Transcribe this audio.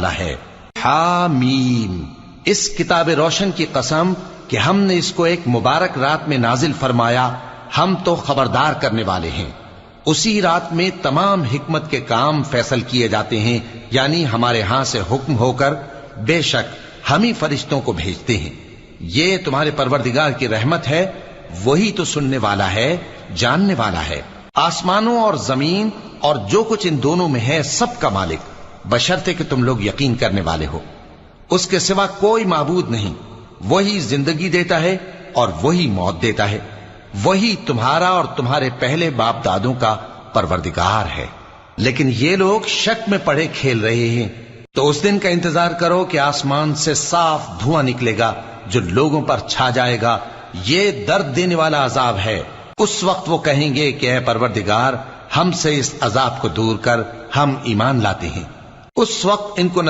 والا ہے۔ حامیم، اس کتاب روشن کی قسم کہ ہم نے اس کو ایک مبارک رات میں نازل فرمایا، ہم تو خبردار کرنے والے ہیں۔ اسی رات میں تمام حکمت کے کام فیصل کیے جاتے ہیں، یعنی ہمارے ہاں سے حکم ہو کر، بے شک ہم ہی فرشتوں کو بھیجتے ہیں۔ یہ تمہارے پروردگار کی رحمت ہے، وہی تو سننے والا ہے، جاننے والا ہے۔ آسمانوں اور زمین اور جو کچھ ان دونوں میں ہے سب کا مالک، بشرطے کہ تم لوگ یقین کرنے والے ہو۔ اس کے سوا کوئی معبود نہیں، وہی زندگی دیتا ہے اور وہی موت دیتا ہے، وہی تمہارا اور تمہارے پہلے باپ دادوں کا پروردگار ہے۔ لیکن یہ لوگ شک میں پڑے کھیل رہے ہیں۔ تو اس دن کا انتظار کرو کہ آسمان سے صاف دھواں نکلے گا جو لوگوں پر چھا جائے گا، یہ درد دینے والا عذاب ہے۔ اس وقت وہ کہیں گے کہ اے پروردگار، ہم سے اس عذاب کو دور کر، ہم ایمان لاتے ہیں۔ اس وقت ان کو